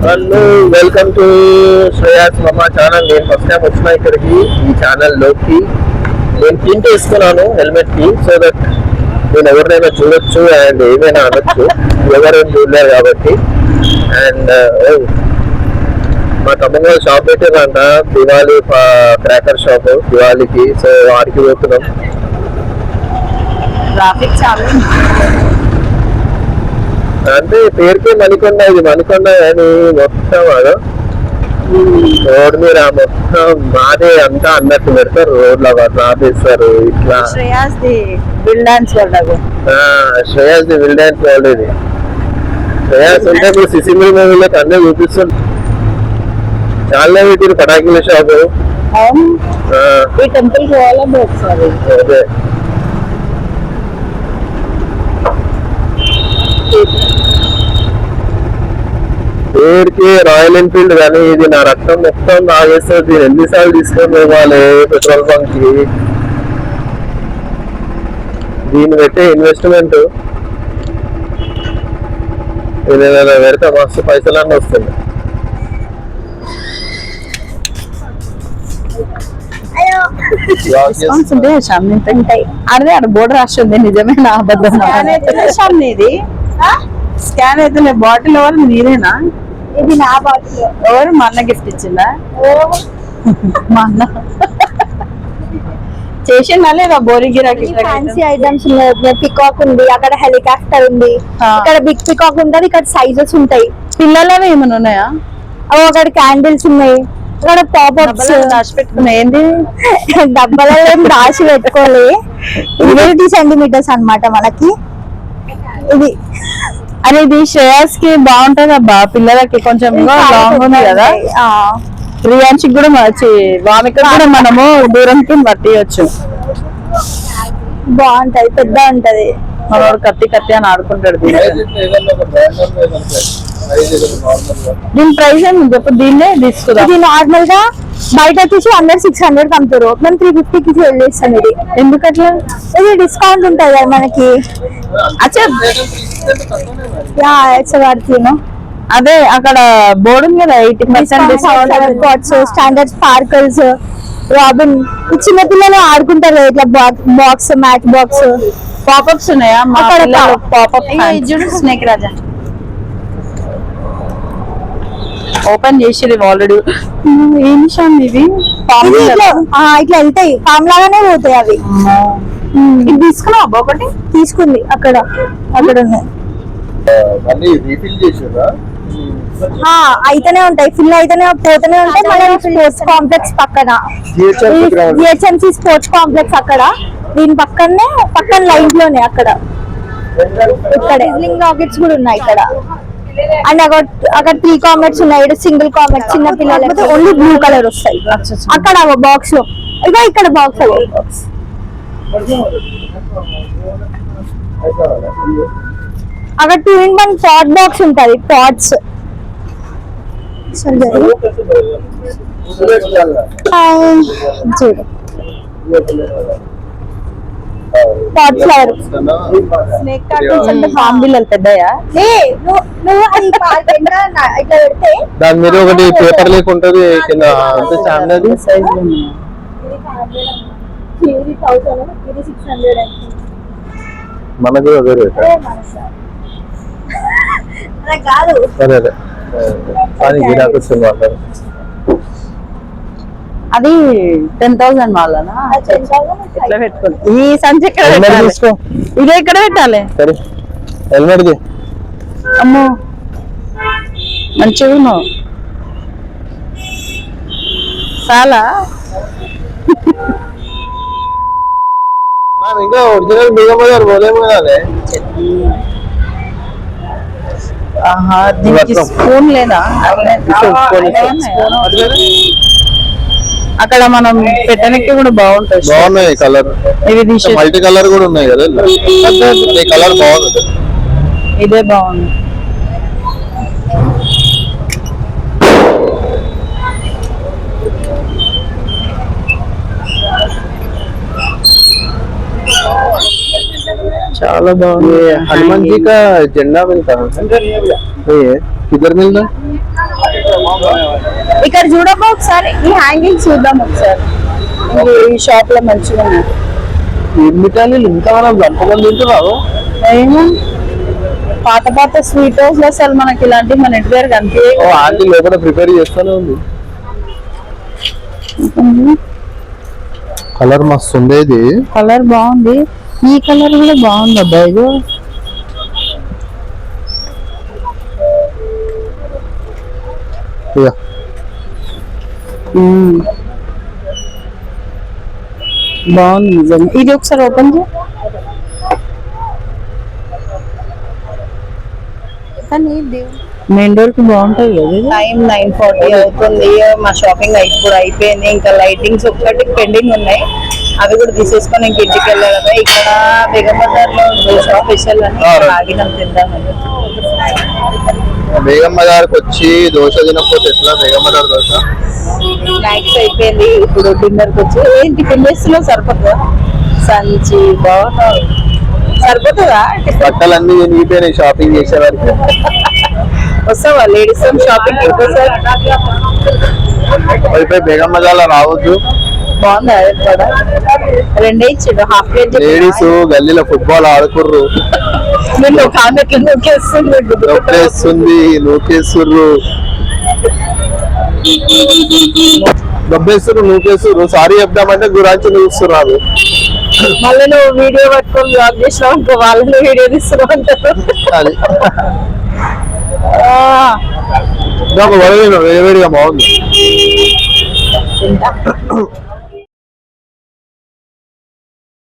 Hello, welcome to Shreyas మమా channel. నేను first time వచ్చిన ఇక్కడికి, ఈ ఛానల్లోకి. నేను ప్రింట్ వేసుకున్నాను హెల్మెట్ కి, సో దట్ నేను ఎవరినైనా చూడొచ్చు అండ్ ఏమైనా అనొచ్చు, ఎవరైనా చూడలేరు కాబట్టి. అండ్ మా తమ్ముడు షాప్ పెట్టిందంట, దివాళీ క్రాకర్ షాప్ దివాళీకి, సో వాడికి పోతున్నాం. ట్రాఫిక్ చాలా అంటే పేరుకే మణికొండ, ఇది మణికొండ అని మొత్తం అదో రోడ్ మీద మొత్తం మాదే అంతా అన్నట్టు పెడతారు. రోడ్లో అట్లా ఆపేస్తారు. ఇట్లా శ్రేయాస్ ది బిల్డాన్స్ వరల్డ్, శ్రేయాస్ ది విల్డెన్స్ వరల్డ్. ఇది శ్రేయాస్ అంటే ఇప్పుడు సిసిమిల్ మూవీలోకి అన్నీ చూపిస్తుంది. చాలా వీటి పటాకుల షాపు. ఈ టెంపుల్ పోవాలని ఒకసారి. అదే పేరుకి రాయల్ ఎన్ఫీల్డ్, కానీ ఇది నా రక్తం మొత్తం తాగేస్తుంది. ఎన్నిసార్లు తీసుకొని పోవాలి పెట్రోల్ బంక్ కి. దీన్ని పెట్టే ఇన్వెస్ట్మెంట్ ఏదైనా పెడితే మస్తు పైసలన్నీ వస్తుంది. అదే ఆడ బోర్డు రాసి ఉంది, నిజమేనా అబద్ధం? ఇది స్కాన్ అయితే బాటిల్ ఎవరు నీదేనా? ఇది నా బాటిల్. ఎవరు? మా అన్న గిఫ్ట్ ఇచ్చిందా? మా అన్న చేసిందా లేదా? బోరింగ్ గిరాకి ఫ్యాన్సీ ఐటమ్స్ ఉన్నాయి. పికాక్ ఉంది, అక్కడ హెలికాప్టర్ ఉంది, ఇక్కడ బిగ్ పికాక్ ఉంటది, ఇక్కడ సైజెస్ ఉంటాయి. పిల్లలవి ఏమైనా ఉన్నాయా? అక్కడ క్యాండిల్స్ ఉన్నాయి, ఇక్కడ పాపప్స్ దాచి పెట్టుకున్నా. ఏంది డబ్బాలలో ఏం దాచి పెట్టుకోలే. 80 సెంటీమీటర్స్ అన్నమాట మనకి ఇది. అరే ఇది శ్రేయాస్ కి బాగుంటది అబ్బా, పిల్లలకి కొంచెం లాంగ్ ఉంది కదా. రియాన్షిక్ కూడా మంచి, వామిక కూడా మనము దూరంకి పట్టియచ్చు. బాగుంటది, పెద్ద ఉంటది. మనోడు కత్తి కత్తి అని ఆడుకుంటాడు. దీని ప్రైస్ ఏమి చెప్పు, దీన్నే తీసుకురా. ఇది నార్మల్ గా బయట వచ్చేసి 600 అమ్ముతారు, మేము 350కి సేల్ చేస్తాం. ఇది ఎందుకట్లా? ఇది డిస్కౌంట్ ఉంటది కదా మనకి. అదే అక్కడ బోర్డు ఉంది కదా 80% డిస్కౌంట్. స్టాండర్డ్ స్పార్కల్స్, రాబిన్, చిన్న పిల్లలు ఆడుకుంటారు కదా ఇట్లా బాక్స్, మ్యాచ్ బాక్స్. పాపప్స్ ఉన్నాయా? పాపప్ స్నేక్ రాజా ఓపెన్ చేసిరు ఆల్రెడీ. ఏ నిషాన్ ఇది? ఇట్లా వెళ్తాయి, పామ్ లాగానే పోతాయి అవి. ఇది తీసుకున్నావా? ఒకటి తీసుకుంది అక్కడ ఉన్నాయి. అయితేనే ఉంటాయి, ఫిల్ అయితేనే పోతూనే ఉంటాయి. మన స్పోర్ట్స్ కాంప్లెక్స్ పక్కన జిహెచ్ఎంసీ స్పోర్ట్స్ కాంప్లెక్స్ అక్కడ, దీని పక్కన లైన్ లోనే అక్కడ. ఇక్కడ రాకెట్స్ కూడా ఉన్నాయి ఇక్కడ. అండ్ అక్కడ 3 కామెట్స్ ఉన్నాయి, సింగిల్ కామెట్ చిన్న పిల్లలకి ఓన్లీ బ్లూ కలర్ వస్తాయి. అక్కడ బాక్స్ లో ఇక ఇక్కడ బాక్స్ అక్కడ 2-in-1 పాట్ బాక్స్ ఉంటది. Pots pot flower. Snake cartoons అంటే ఫామ్ బిల్లలు పెద్దయా? ఇట్లా పెడితే దాని మీద ఒకటి పేపర్ లేకుంటది కింద. అంత చాలది సైజ్ మనది వేరే కాదు. అదే అదే కానీ గిరాకు వస్తుంది వాళ్ళు. అది 10,000 వాళ్ళనా? ఎట్లా పెట్టుకోండి ఈ సంచి ఎక్కడ పెట్టాలి? ఇది ఎక్కడ పెట్టాలి? సరే హెల్మెట్. అమ్మో మంచిగా ఉన్నావు. చాలా ఇంకా ఒరిజినల్ బిగమగారు పోలేము కదా. దీనికి స్పూన్ లేదా? అక్కడ మనం పెట్టడానికి కూడా బాగుంటాయి. బాగున్నాయి కలర్, ఇవి మల్టీ కలర్ కూడా ఉన్నాయి కదా. కలర్ బాగుంది, ఇదే బాగుంది. చాలా బాగుంది. హనుమాన్ జీ का झंडा मिलता है। किधर मिलना ఇక్కడ చూడమ్మా ఒకసారి ఈ హ్యాంగింగ్ చూద్దాం ఒకసారి ఈ షాప్ లో మంచిగా ఉన్నాయి మిఠాయిలు ఇంకా మనం గంటమంది తింటున్నావు ఏమో పాత పాత స్వీట్ హౌస్ లో అసలు మనకి ఇలాంటివి మన ఇంటి దగ్గర కనిపించే ఆంటీ లోపల ప్రిపేర్ చేస్తూనే ఉంది కలర్ మస్తు ఉండేది కలర్ బాగుంది ఈ కలర్ కూడా బాగుంది అబ్బా ఇది బాగుంది నిజంగా ఇది ఒకసారి ఓపెన్ చేయి మెయిన్ డోర్ కి బాగుంటాయి కదా టైం 9:40 అవుతుంది మా షాపింగ్ కూడా అయిపోయింది ఇంకా లైటింగ్స్ ఒక్కటి పెండింగ్ ఉన్నాయి అవి కూడా తీసేసుకొని ఇంక ఇంటికి వెళ్ళాలి ఇక్కడ బేగం బజార్ లో దోశ స్పెషల్ అని ఆగినాం తిందామని బేగం బజార్కి వచ్చి దోశ తినకపోతే ఎట్లా బేగం బజార్ దోశ స్నాక్స్ అయిపోయింది ఇప్పుడు డిన్నర్ కి వచ్చి ఏంటి టిఫిన్ చేస్తున్నావు సరిపోతుందా సంచి బాగున్నావు సరిపోతుందా బట్టలన్నీ నీటిపోయినాయి షాపింగ్ చేసే వరకు వస్తావా లేడీస్ షాపింగ్ ఇంకోసారి అయిపోయి బేగం బజార్లో రావద్దు బాగుంది అది కూడా రెండే ఇచ్చిండు హాఫ్ ప్లేట్ లేడీస్ గల్లీలో ఫుట్బాల్ ఆడుకుర్రు నేను ఒక ఆమె ఎట్లా దొబ్బేస్తుంది నూకేస్తుర్రు దొబ్బేస్తుర్రు నూకేస్తుర్రు సారీ చెప్దామంటే గురాంచి చూస్తున్నారు మళ్ళీ నువ్వు వీడియో పట్టుకొని జాబ్ చేసినావు అనుకో వాళ్ళని వీడియో తీస్తున్నావు అంటారు అది వేడిగా బాగుంది తింటా